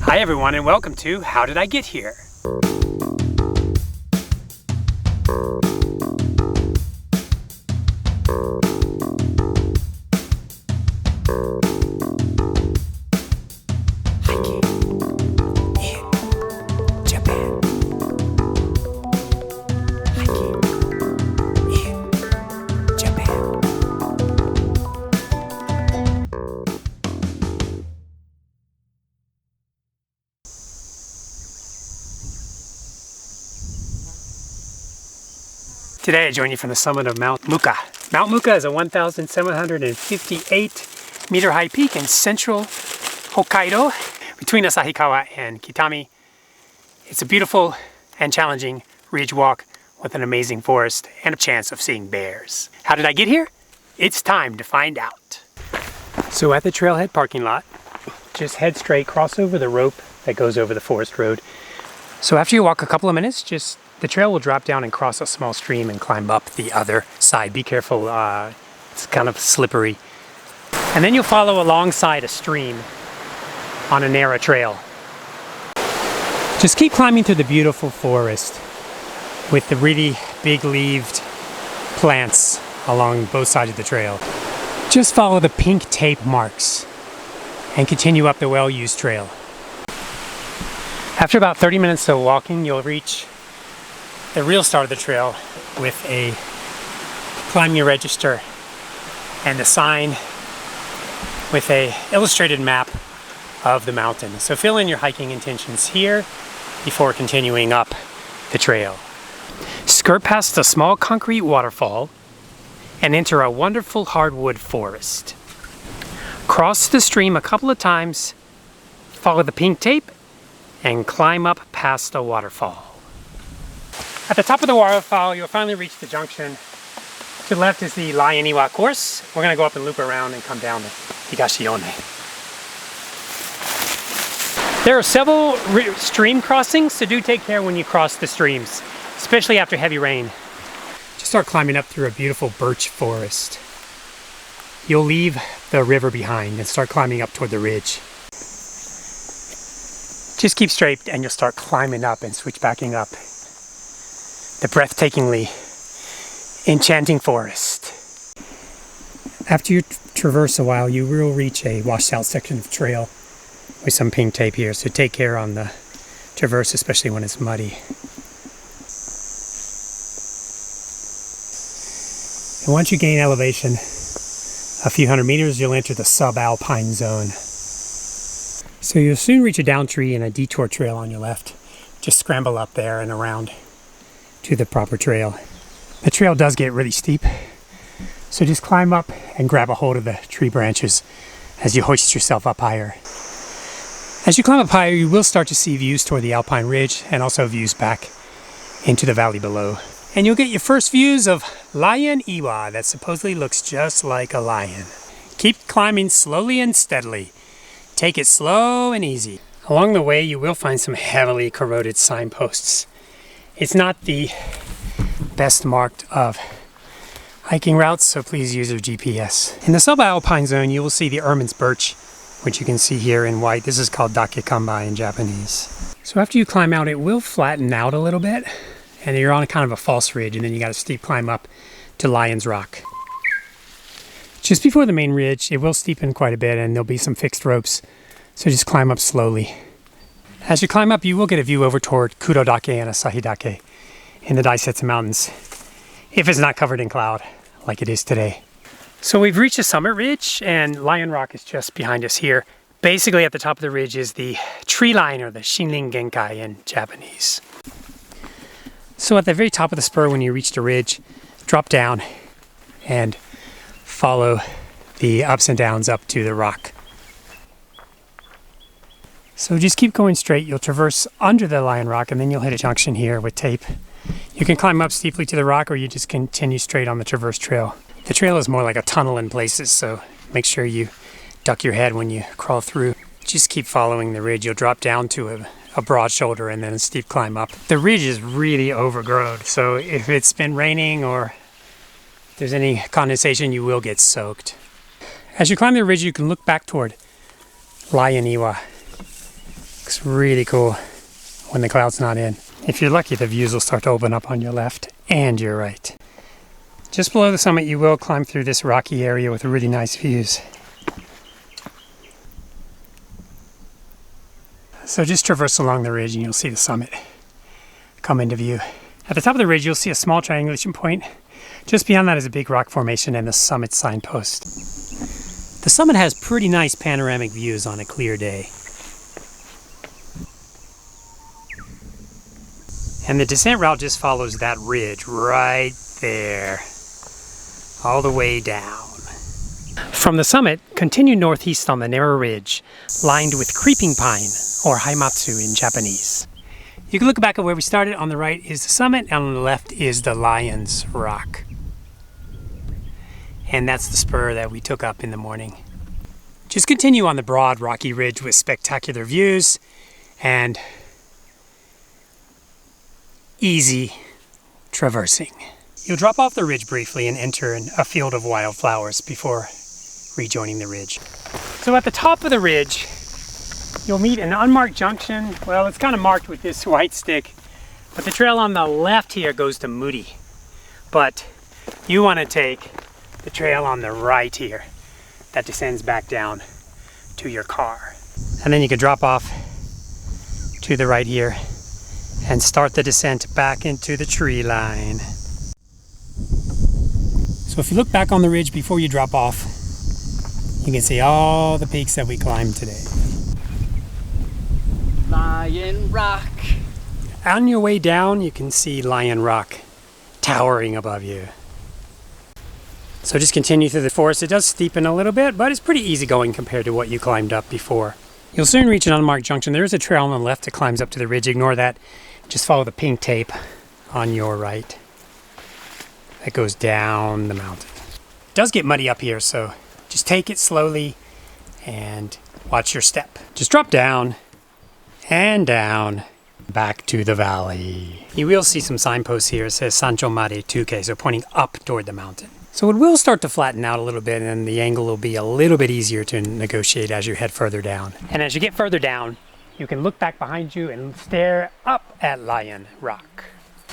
Hi everyone and welcome to How Did I Get Here? Today I join you from the summit of Mount Muka. Mount Muka is a 1,758 meter high peak in central Hokkaido between Asahikawa and Kitami. It's a beautiful and challenging ridge walk with an amazing forest and a chance of seeing bears. How did I get here? It's time to find out. So at the Trailhead parking lot, just head straight, cross over the rope that goes over the forest road. So after you walk a couple of minutes, the trail will drop down and cross a small stream and climb up the other side. Be careful, it's kind of slippery. And then you'll follow alongside a stream on a narrow trail. Just keep climbing through the beautiful forest with the really big-leaved plants along both sides of the trail. Just follow the pink tape marks and continue up the well-used trail. After about 30 minutes of walking, you'll reach the real start of the trail with a climbing register and a sign with a illustrated map of the mountain. So fill in your hiking intentions here before continuing up the trail. Skirt past a small concrete waterfall and enter a wonderful hardwood forest. Cross the stream a couple of times, follow the pink tape, and climb up past a waterfall. At the top of the waterfall, you'll finally reach the junction. To the left is the Lion-Iwa course. We're going to go up and loop around and come down to Higashione. There are several stream crossings, so do take care when you cross the streams, especially after heavy rain. Just start climbing up through a beautiful birch forest. You'll leave the river behind and start climbing up toward the ridge. Just keep straight and you'll start climbing up and switchbacking up the breathtakingly enchanting forest. After you traverse a while, you will reach a washed out section of trail with some pink tape here, so take care on the traverse, especially when it's muddy. And once you gain elevation a few hundred meters, you'll enter the subalpine zone. So you'll soon reach a down tree and a detour trail on your left. Just scramble up there and around to the proper trail. The trail does get really steep, so just climb up and grab a hold of the tree branches as you hoist yourself up higher. As you climb up higher, you will start to see views toward the Alpine Ridge and also views back into the valley below. And you'll get your first views of Lion-Iwa that supposedly looks just like a lion. Keep climbing slowly and steadily. Take it slow and easy. Along the way, you will find some heavily corroded signposts. It's not the best marked of hiking routes, so please use your GPS. In the subalpine zone, you will see the Ermin's birch, which you can see here in white. This is called Dakekambai in Japanese. So after you climb out, it will flatten out a little bit, and you're on kind of a false ridge, and then you got a steep climb up to Lion's Rock. Just before the main ridge, it will steepen quite a bit, and there'll be some fixed ropes, so just climb up slowly. As you climb up, you will get a view over toward Kurodake and Asahidake in the Daisetsu Mountains, if it's not covered in cloud like it is today. So we've reached the summit ridge, and Lion Rock is just behind us here. Basically at the top of the ridge is the tree line, or the Shinrin Genkai in Japanese. So at the very top of the spur, when you reach the ridge, drop down and follow the ups and downs up to the rock. So just keep going straight. You'll traverse under the Lion Rock, and then you'll hit a junction here with tape. You can climb up steeply to the rock, or you just continue straight on the traverse trail. The trail is more like a tunnel in places, so make sure you duck your head when you crawl through. Just keep following the ridge. You'll drop down to a broad shoulder and then a steep climb up. The ridge is really overgrown, so if it's been raining or if there's any condensation, you will get soaked. As you climb the ridge, you can look back toward Lion-Iwa. looks really cool when the cloud's not in. If you're lucky, the views will start to open up on your left and your right. Just below the summit, you will climb through this rocky area with really nice views. So just traverse along the ridge and you'll see the summit come into view. At the top of the ridge, you'll see a small triangulation point. Just beyond that is a big rock formation and the summit signpost. The summit has pretty nice panoramic views on a clear day. And the descent route just follows that ridge right there, all the way down. From the summit, continue northeast on the narrow ridge, lined with creeping pine, or haimatsu in Japanese. You can look back at where we started. On the right is the summit, and on the left is the Lion's Rock. And that's the spur that we took up in the morning. Just continue on the broad rocky ridge with spectacular views and easy traversing. You'll drop off the ridge briefly and enter a field of wildflowers before rejoining the ridge. So at the top of the ridge, you'll meet an unmarked junction. Well, it's kind of marked with this white stick, but the trail on the left here goes to Moody. But you want to take the trail on the right here that descends back down to your car. And then you can drop off to the right here and start the descent back into the tree line. So if you look back on the ridge before you drop off, you can see all the peaks that we climbed today. Lion Rock. On your way down, you can see Lion Rock towering above you. So just continue through the forest. It does steepen a little bit, but it's pretty easy going compared to what you climbed up before. You'll soon reach an unmarked junction. There is a trail on the left that climbs up to the ridge. Ignore that. Just follow the pink tape on your right. That goes down the mountain. It does get muddy up here, so just take it slowly and watch your step. Just drop down and down back to the valley. You will see some signposts here. It says Sancho Mare Tuke, so pointing up toward the mountain. So it will start to flatten out a little bit, and the angle will be a little bit easier to negotiate as you head further down. And as you get further down, you can look back behind you and stare up at Lion Rock.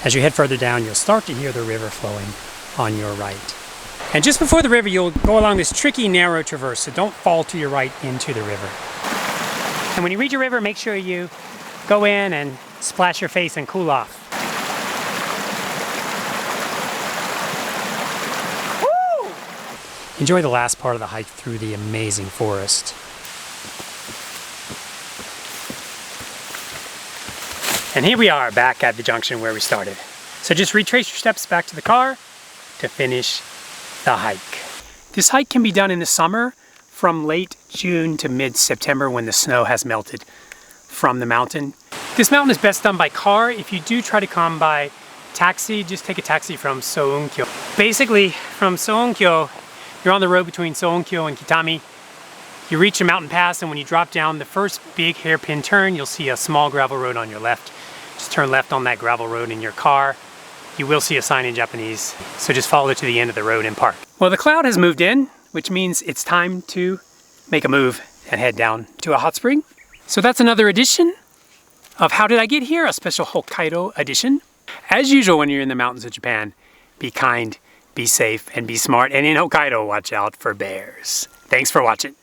As you head further down, you'll start to hear the river flowing on your right. And just before the river, you'll go along this tricky, narrow traverse, so don't fall to your right into the river. And when you reach a river, make sure you go in and splash your face and cool off. Enjoy the last part of the hike through the amazing forest. And here we are back at the junction where we started. So just retrace your steps back to the car to finish the hike. This hike can be done in the summer from late June to mid-September when the snow has melted from the mountain. This mountain is best done by car. If you do try to come by taxi, just take a taxi from Sounkyo. Basically, from Sounkyo, you're on the road between Sounkyo and Kitami. You reach a mountain pass, and when you drop down the first big hairpin turn, you'll see a small gravel road on your left. Just turn left on that gravel road in your car. You will see a sign in Japanese, so just follow it to the end of the road and park. Well, the cloud has moved in, which means it's time to make a move and head down to a hot spring. So that's another edition of How Did I Get Here? A special Hokkaido edition. As usual, when you're in the mountains of Japan, be kind, be safe, and be smart. And in Hokkaido, watch out for bears. Thanks for watching.